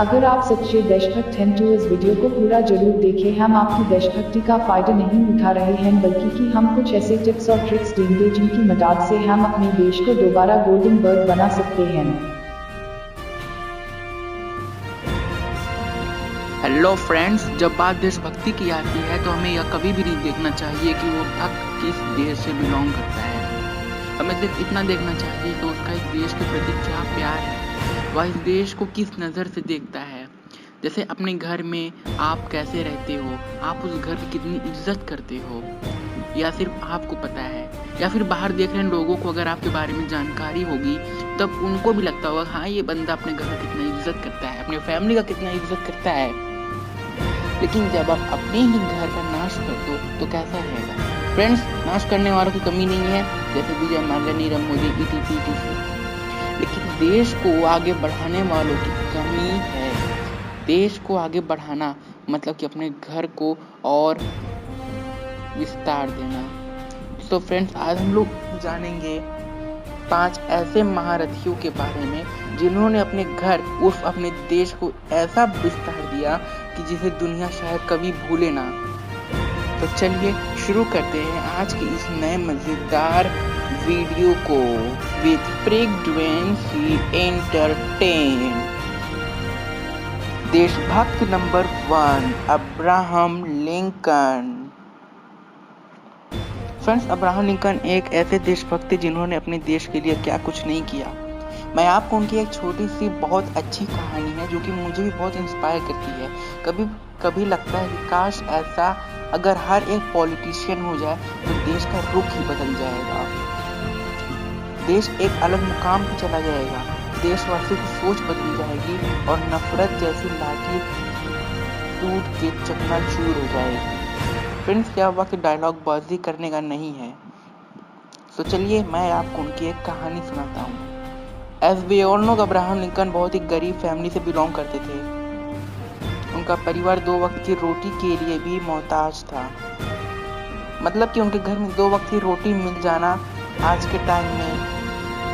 अगर आप सच्चे देशभक्त हैं तो इस वीडियो को पूरा जरूर देखें। हम आपकी देशभक्ति का फायदा नहीं उठा रहे हैं, बल्कि कि हम कुछ ऐसे टिप्स और ट्रिक्स देंगे जिनकी मदद से हम अपने देश को दोबारा गोल्डन बर्ड बना सकते हैं। हेलो फ्रेंड्स, जब बात देशभक्ति की आती है तो हमें यह कभी भी नहीं देखना चाहिए कि वो भक्त किस देश से बिलोंग करता है। हमें सिर्फ इतना देखना चाहिए कि उसका इस देश के प्रति क्या प्यार है, वह इस देश को किस नज़र से देखता है। जैसे अपने घर में आप कैसे रहते हो, आप उस घर की कितनी इज्जत करते हो, या सिर्फ आपको पता है, या फिर बाहर देख रहे लोगों को अगर आपके बारे में जानकारी होगी तब उनको भी लगता होगा हाँ ये बंदा अपने घर का कितना इज्जत करता है, अपने फैमिली का कितना इज्जत करता है। लेकिन जब आप अपने ही घर का नाश कर दो तो कैसा रहेगा। फ्रेंड्स, नाश करने वालों की कमी नहीं है, जैसे विजय माल्या, नीरव मोदी, etc। लेकिन देश को आगे बढ़ाने वालों की कमी है। देश को आगे बढ़ाना मतलब कि अपने घर को और विस्तार देना। तो फ्रेंड्स, आज हम लोग जानेंगे 5 ऐसे महारथियों के बारे में जिन्होंने अपने घर उर्फ अपने देश को ऐसा विस्तार दिया कि जिसे दुनिया शायद कभी भूले ना। तो चलिए शुरू करते हैं आज के इस नए मजेदार वीडियो को विद फ्रीक्वेंसी एंटरटेन। देशभक्त number 1, Abraham Lincoln. Friends, Abraham Lincoln एक ऐसे देशभक्त जिन्होंने अपने देश के लिए क्या कुछ नहीं किया। मैं आपको उनकी एक छोटी सी बहुत अच्छी कहानी है जो कि मुझे भी बहुत इंस्पायर करती है। कभी कभी लगता है कि काश ऐसा अगर हर एक पॉलिटिशियन हो जाए तो देश का रुख ही बदल जाएगा, देश एक अलग मुकाम पे चला जाएगा, देशवासियों की सोच बदल जाएगी और नफरत जैसी लाठी टूट के चकनाचूर हो जाएगी। फ्रेंड्स, क्या हुआ कि डायलॉग बाजी करने का नहीं है। तो चलिए मैं आपको उनकी एक कहानी सुनाता हूँ। As we all know, Abraham Lincoln बहुत ही गरीब फैमिली से बिलोंग करते थे। उनका परिवार 2 वक्त की रोटी के लिए भी मोहताज था। मतलब कि उनके घर में 2 वक्त की रोटी मिल जाना आज के टाइम में,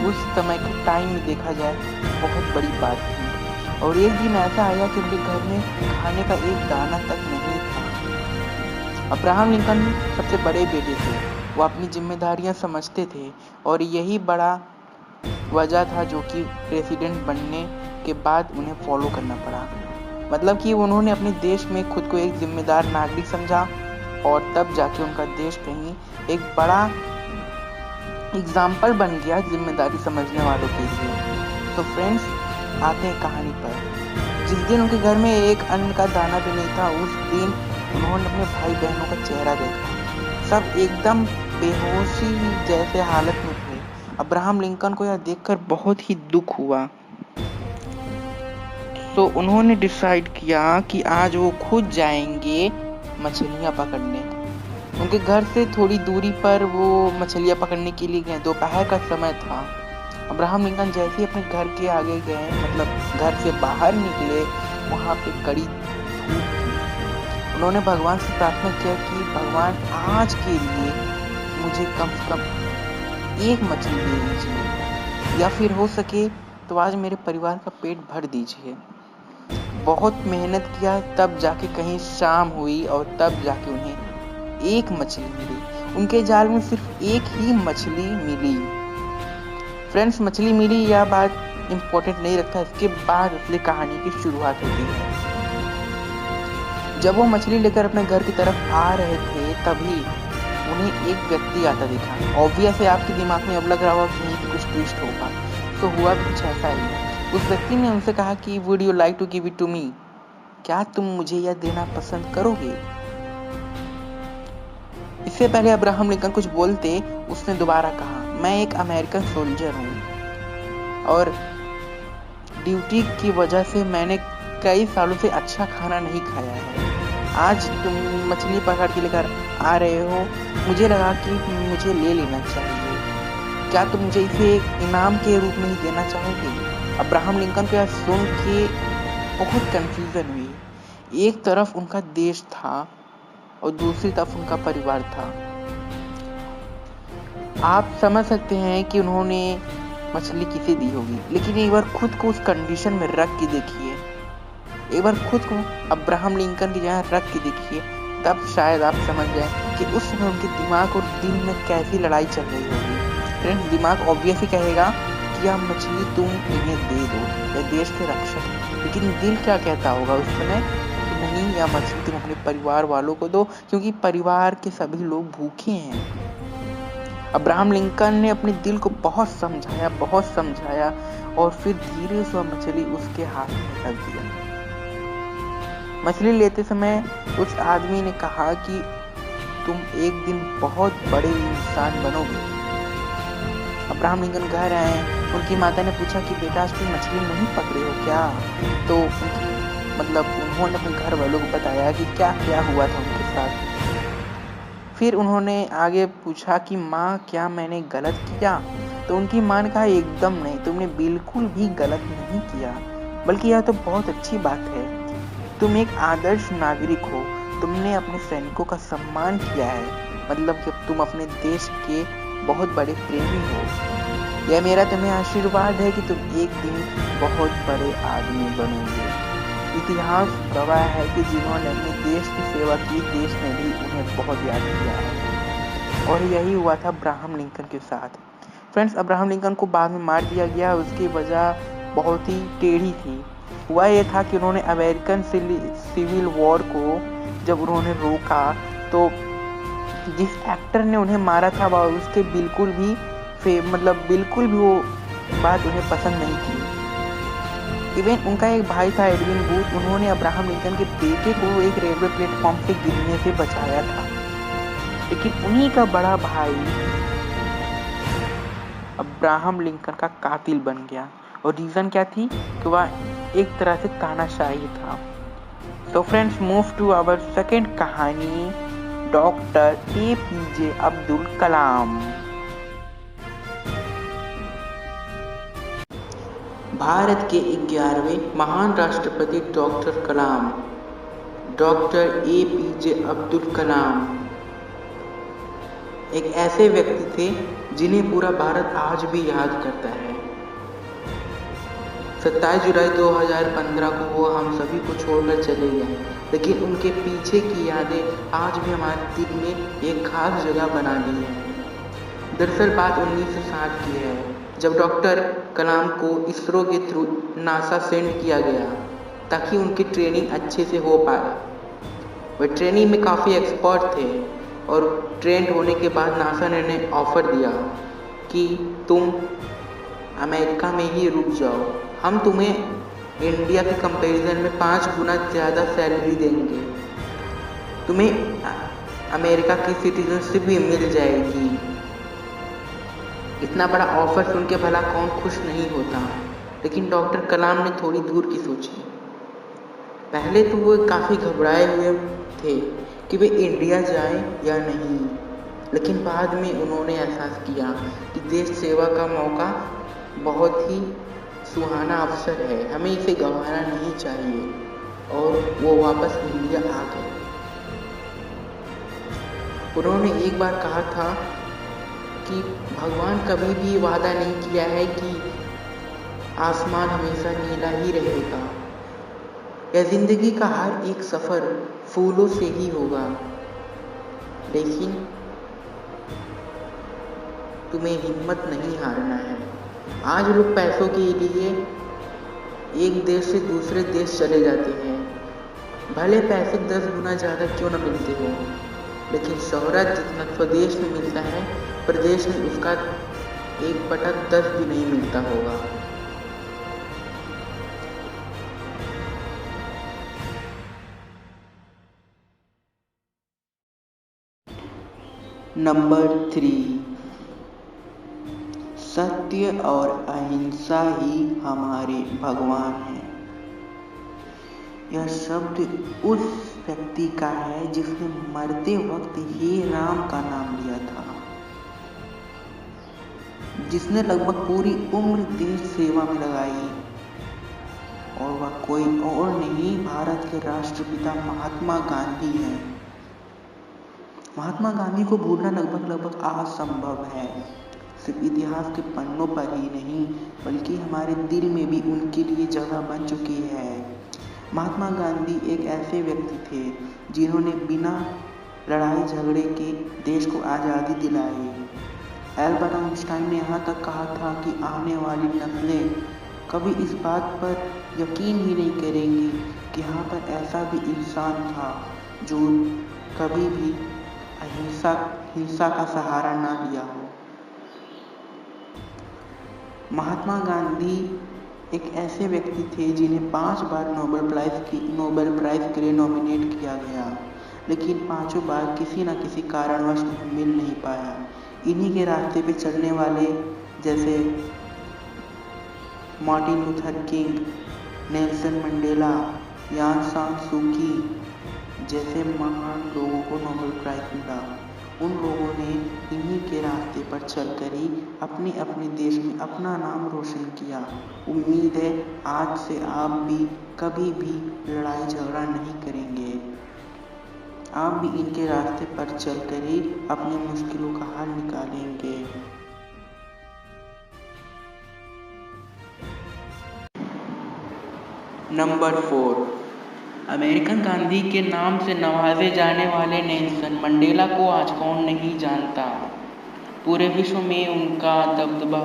उस समय के टाइम में देखा जाए बहुत बड़ी बात थी। और एक दिन ऐसा आया कि उनके घर में खाने का एक दाना तक नहीं था। अब्राहम लिंकन सबसे बड़े बेटे थे, वो अपनी जिम्मेदारियां समझते थे और यही बड़ा वजह था जो कि प्रेसिडेंट बनने के बाद उन्हें फॉलो करना पड़ा। मतलब कि उन्होंने अपने देश में खुद को एक जिम्मेदार नागरिक समझा और तब जाके उनका देश कहीं एक बड़ा एग्जाम्पल बन गया जिम्मेदारी समझने वालों के लिए। तो फ्रेंड्स, आते हैं कहानी पर। जिस दिन उनके घर में एक अन्न का दाना भी नहीं था, उस दिन उन्होंने अपने भाई बहनों का चेहरा देखा। सब एकदम बेहोशी जैसे हालत में थे। अब्राहम लिंकन को यह देखकर बहुत ही दुख हुआ। तो उन्होंने डिसाइड किया कि आज वो खुद जाएंगे मछलियां पकड़ने। उनके घर से थोड़ी दूरी पर वो मछलियां पकड़ने के लिए गए। दोपहर का समय था। अब्राहम लिंकन जैसे ही अपने घर के आगे गए, मतलब घर से बाहर निकले, वहां पे कड़ी धूप थी। उन्होंने भगवान से प्रार्थना किया कि भगवान, आज के लिए मुझे कम से कम एक मछली दे दीजिए, या फिर हो सके तो आज मेरे परिवार का पेट भर दीजिए। बहुत मेहनत किया, तब जाके कहीं शाम हुई और तब जाके उन्हें एक मछली मिली। उनके जाल में सिर्फ एक ही मछली मिली। फ्रेंड्स, मछली मिली यह बात इम्पोर्टेंट नहीं रखता, इसके बाद असली कहानी की शुरुआत होती है। जब वो मछली लेकर अपने घर की तरफ आ रहे थे तभी उन्हें एक व्यक्ति आता दिखा। ऑब्वियस है, आपके दिमाग में अब लग रहा होगा कि यहीं पे कुछ ट्विस्ट होगा। तो हुआ कुछ ऐसा ही। उस व्यक्ति ने उनसे कहा कि would you like to give it to me, क्या तुम मुझे यह देना पसंद करोगे? इससे पहले अब्राहम लिंकन कुछ बोलते, उसने दोबारा कहा, मैं एक अमेरिकन सोल्जर हूँ और ड्यूटी की वजह से मैंने कई सालों से अच्छा खाना नहीं खाया है। आज तुम मछली पकड़ के लेकर आ रहे हो, मुझे लगा कि मुझे ले लेना चाहिए। क्या तुम मुझे इसे एक इनाम के रूप में ही देना चाहोगे? अब्राहम लिंकन को यह सुन के बहुत कंफ्यूजन हुई। एक तरफ उनका देश था और दूसरी तरफ उनका परिवार था। आप समझ सकते हैं कि उन्होंने मछली किसे दी होगी, लेकिन एक बार खुद को उस कंडीशन में रख के देखिए। एक बार खुद को अब्राहम लिंकन की जगह रख के देखिए, तब शायद आप समझ जाए कि उस समय उनके दिमाग और दिल में कैसी लड़ाई चल रही होगी। फ्रेंड्स, दिमाग ऑब्वियस ही कहेगा कि यह मछली तुम इन्हें दे दो, यह देश के रक्षक है। लेकिन दिल क्या कहता होगा उस समय कि नहीं, यह मछली तुम अपने परिवार वालों को दो, क्योंकि परिवार के सभी लोग भूखे हैं। अब्राहम लिंकन ने अपने दिल को बहुत समझाया और फिर धीरे से मछली उसके हाथ में रख दिया। मछली लेते समय उस आदमी ने कहा कि तुम एक दिन बहुत बड़े इंसान बनोगे। अब्राहम लिंकन घर आए, उनकी माता ने पूछा कि बेटा आज तुम मछली नहीं पकड़े हो क्या? तो उन्होंने अपने घर वालों को बताया कि क्या क्या हुआ था उनके साथ। फिर उन्होंने आगे पूछा कि माँ, क्या मैंने गलत किया? तो उनकी माँ ने कहा एकदम नहीं, तुमने बिल्कुल भी गलत नहीं किया, बल्कि यह तो बहुत अच्छी बात है। तुम एक आदर्श नागरिक हो, तुमने अपने सैनिकों का सम्मान किया है, मतलब कि तुम अपने देश के बहुत बड़े प्रेमी हो। यह मेरा तुम्हें आशीर्वाद है कि तुम एक दिन बहुत बड़े आदमी बनोगे। इतिहास गवाह है कि जिन्होंने अपने देश की सेवा की, देश ने भी उन्हें बहुत याद किया है। और यही हुआ था अब्राहम लिंकन के साथ। फ्रेंड्स, अब्राहम लिंकन को बाद में मार दिया गया। उसकी वजह बहुत ही टेढ़ी थी। हुआ यह था कि उन्होंने अमेरिकन सिविल वॉर को जब उन्होंने रोका, तो जिस एक्टर ने उन्हें मारा था वह उसके बिल्कुल भी वो बात उन्हें पसंद नहीं थी। इवन उनका एक भाई था एडविन बूथ, उन्होंने अब्राहम लिंकन के बेटे को एक रेलवे प्लेटफॉर्म से गिरने से बचाया था। लेकिन उन्हीं का बड़ा भाई अब्राहम लिंकन का कातिल बन गया। और रीजन क्या थी कि वह एक तरह से तानाशाही था। तो friends, move to our second कहानी, डॉक्टर APJ अब्दुल कलाम। भारत के 11वें महान राष्ट्रपति doctor Kalam, doctor APJ Abdul Kalam एक ऐसे व्यक्ति थे जिन्हें पूरा भारत आज भी याद करता है। 27 जुलाई 2015 को वो हम सभी को छोड़कर चले गए, लेकिन उनके पीछे की यादें आज भी हमारे दिल में एक खास जगह बना ली है। दरअसल बात 1960 की है, जब डॉक्टर कलाम को इसरो के थ्रू नासा सेंड किया गया ताकि उनकी ट्रेनिंग अच्छे से हो पाए। वे ट्रेनिंग में काफ़ी एक्सपर्ट थे और ट्रेंड होने के बाद नासा ने उन्हें ऑफर दिया कि तुम अमेरिका में ही रुक जाओ, हम तुम्हें इंडिया के कंपैरिजन में 5 गुना ज़्यादा सैलरी देंगे, तुम्हें अमेरिका की सिटीजनशिप भी मिल जाएगी। इतना बड़ा ऑफर सुन के भला कौन खुश नहीं होता। लेकिन डॉक्टर कलाम ने थोड़ी दूर की सोची। पहले तो वो काफ़ी घबराए हुए थे कि वे इंडिया जाएं या नहीं, लेकिन बाद में उन्होंने एहसास किया कि देश सेवा का मौका बहुत ही सुहाना अवसर है, हमें इसे गंवाना नहीं चाहिए, और वो वापस इंडिया आ गए। उन्होंने एक बार कहा था कि भगवान कभी भी वादा नहीं किया है कि आसमान हमेशा नीला ही रहेगा, यह जिंदगी का हर एक सफ़र फूलों से ही होगा, लेकिन तुम्हें हिम्मत नहीं हारना है। आज लोग पैसों के लिए एक देश से दूसरे देश चले जाते हैं, भले पैसे 10 गुना ज़्यादा क्यों न मिलते हो, लेकिन शोहरत जितना स्वदेश में मिलता है प्रदेश में उसका 1/10 भी नहीं मिलता होगा। नंबर 3, सत्य और अहिंसा ही हमारे भगवान हैं। यह शब्द उस व्यक्ति का है जिसने मरते वक्त हे राम का नाम लिया था, जिसने लगभग पूरी उम्र देश सेवा में लगाई, और वह कोई और नहीं, भारत के राष्ट्रपिता महात्मा गांधी हैं। महात्मा गांधी को भूलना लगभग असंभव है। सिर्फ इतिहास के पन्नों पर ही नहीं, बल्कि हमारे दिल में भी उनके लिए जगह बन चुकी है। महात्मा गांधी एक ऐसे व्यक्ति थे जिन्होंने बिना लड़ाई झगड़े के देश को आज़ादी दिलाई। एल्बर्ट आइंस्टाइन ने यहाँ तक कहा था कि आने वाली नस्लें कभी इस बात पर यकीन ही नहीं करेंगी कि यहाँ पर ऐसा भी इंसान था जो कभी भी हिंसा का सहारा ना लिया हो। महात्मा गांधी एक ऐसे व्यक्ति थे जिन्हें 5 बार नोबेल प्राइज के लिए नॉमिनेट किया गया, लेकिन 5 बार किसी न किसी कारणवश उन्हें मिल नहीं पाया। इन्हीं के रास्ते पे चलने वाले जैसे Martin Luther king, Nelson Mandela, यान सांग सूकी जैसे महान लोगों को नोबेल प्राइज मिला। उन लोगों ने इन्हीं के रास्ते पर चलकर ही अपने अपने देश में अपना नाम रोशन किया। उम्मीद है आज से आप भी कभी भी लड़ाई झगड़ा नहीं करेंगे। आप भी इनके रास्ते पर चलकर ही अपनी मुश्किलों का हल निकालेंगे। नंबर 4, अमेरिकन गांधी के नाम से नवाजे जाने वाले नेल्सन मंडेला को आज कौन नहीं जानता। पूरे विश्व में उनका दबदबा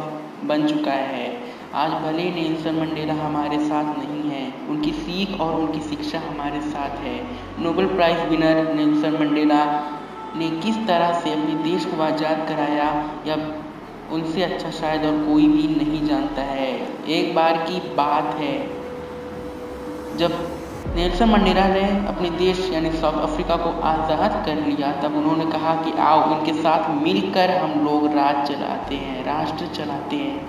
बन चुका है। आज भले नेल्सन मंडेला हमारे साथ नहीं है, उनकी सीख और उनकी शिक्षा हमारे साथ है। Nobel prize winner Nelson Mandela ने किस तरह से अपने देश को आज़ाद कराया या उनसे अच्छा शायद और कोई भी नहीं जानता है। एक बार की बात है जब नेल्सन मंडेला ने अपने देश यानी साउथ अफ्रीका को आज़ाद कर लिया, तब उन्होंने कहा कि आओ इनके साथ मिलकर हम लोग राष्ट्र चलाते हैं।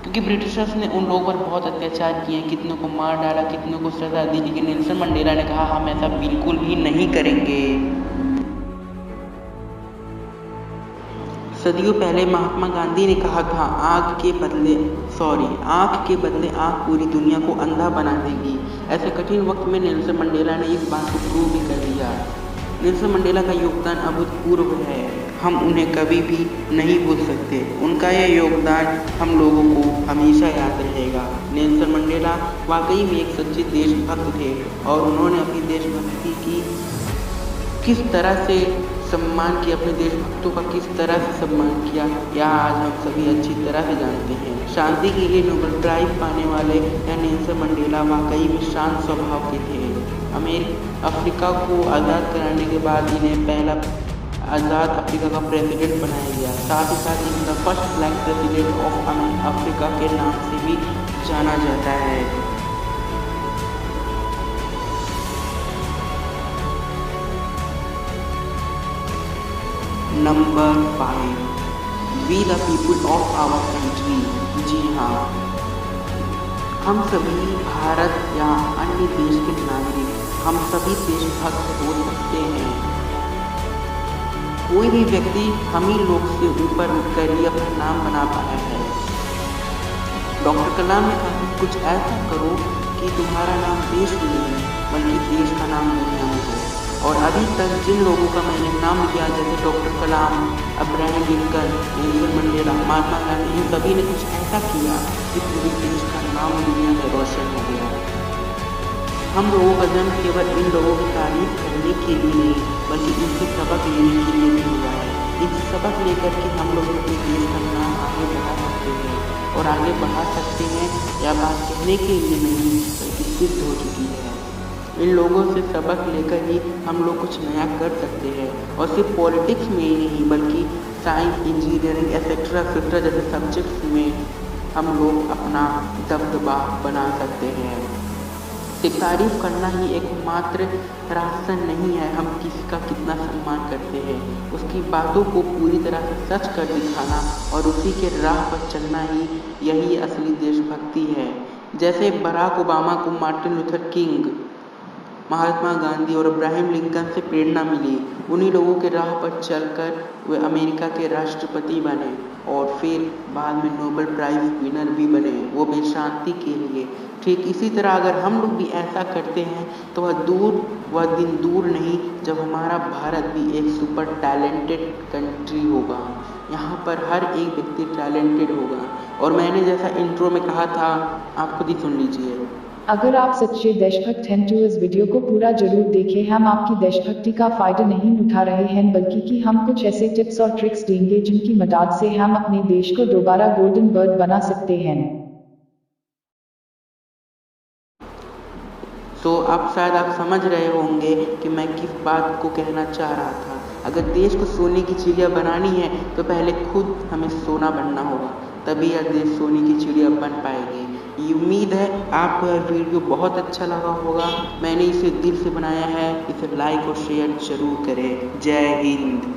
क्योंकि ब्रिटिशर्स ने उन लोगों पर बहुत अत्याचार किए, कितनों को मार डाला, कितनों को सजा दी, लेकिन नेल्सन मंडेला ने कहा हम ऐसा बिल्कुल भी नहीं करेंगे। सदियों पहले महात्मा गांधी ने कहा था आँख के बदले आँख पूरी दुनिया को अंधा बना देगी। ऐसे कठिन वक्त में नेल्सन मंडेला ने इस बात को प्रूव भी कर दिया। नेल्सन मंडेला का योगदान अभूतपूर्व है, हम उन्हें कभी भी नहीं भूल सकते। उनका यह योगदान हम लोगों को हमेशा याद रहेगा। नेल्सन मंडेला वाकई में एक सच्चे देशभक्त थे और उन्होंने अपनी देशभक्ति की किस तरह से सम्मान किया, अपने देशभक्तों का किस तरह से सम्मान किया, यह आज हम सभी अच्छी तरह से जानते हैं। शांति के लिए नोबेल प्राइज पाने वाले नेल्सन मंडेला वाकई में शांत स्वभाव के थे। अफ्रीका को आज़ाद कराने के बाद इन्हें पहला आज़ाद अफ्रीका का प्रेसिडेंट बनाया गया। साथ ही साथ इन्हें first black president of Africa के नाम से भी जाना जाता है। Number 5, we the people of our country. जी हाँ, हम सभी भारत या अन्य देश के नागरिक, हम सभी देशभक्त हो सकते हैं। कोई भी व्यक्ति हम ही लोग से ऊपर उठकर ही अपना नाम बना पाया है। डॉक्टर कलाम ने कहा कुछ ऐसा करो कि तुम्हारा नाम देश में नहीं बल्कि देश का नाम दुनिया में हो। और अभी तक जिन लोगों का मैंने नाम लिया जैसे डॉक्टर कलाम, Abraham Lincoln, Nelson Mandela, Mahatma Gandhi, इन सभी ने कुछ ऐसा किया कि पूरे देश का नाम दुनिया में रोशन हो गया। हम लोगों का जन्म केवल इन लोगों की तारीफ करने के लिए नहीं बल्कि इनसे सबक लेने के लिए भी हुआ है। इनसे सबक लेकर के हम लोग अपने देश का नाम आगे बढ़ा सकते हैं और आगे बढ़ा सकते हैं। यह बात कहने के लिए नहीं बल्कि सिद्ध हो चुकी है। इन लोगों से सबक लेकर ही हम लोग कुछ नया कर सकते हैं और सिर्फ पॉलिटिक्स में ही नहीं बल्कि साइंस, इंजीनियरिंग एक्सेट्रा जैसे सब्जेक्ट्स में हम लोग अपना दबदबा बना सकते हैं। सिर्फ तारीफ करना ही एकमात्र रास्ता नहीं है हम किसी का कितना सम्मान करते हैं। उसकी बातों को पूरी तरह से सच कर दिखाना और उसी के राह पर चलना ही यही असली देशभक्ति है। जैसे बराक ओबामा को Martin Luther king, Mahatma Gandhi और अब्राहम लिंकन से प्रेरणा मिली। उन्हीं लोगों के राह पर चलकर वे अमेरिका के राष्ट्रपति बने और फिर बाद में नोबेल प्राइज विनर भी बने, वो भी शांति के लिए। ठीक इसी तरह अगर हम लोग भी ऐसा करते हैं तो वह दिन दूर नहीं जब हमारा भारत भी एक सुपर टैलेंटेड कंट्री होगा। यहाँ पर हर एक व्यक्ति टैलेंटेड होगा। और मैंने जैसा इंट्रो में कहा था, आप खुद ही सुन लीजिए। अगर आप सच्चे देशभक्त हैं तो इस वीडियो को पूरा जरूर देखें। हम आपकी देशभक्ति का फायदा नहीं उठा रहे हैं, बल्कि कि हम कुछ ऐसे टिप्स और ट्रिक्स देंगे जिनकी मदद से हम अपने देश को दोबारा गोल्डन बर्ड बना सकते हैं। तो अब शायद आप समझ रहे होंगे कि मैं किस बात को कहना चाह रहा था। अगर देश को सोने की चिड़िया बनानी है तो पहले खुद हमें सोना बनना होगा, तभी यह देश सोने की चिड़िया बन पाएगी। ये उम्मीद है आपको यह वीडियो बहुत अच्छा लगा होगा। मैंने इसे दिल से बनाया है। इसे लाइक और शेयर जरूर करें। जय हिंद।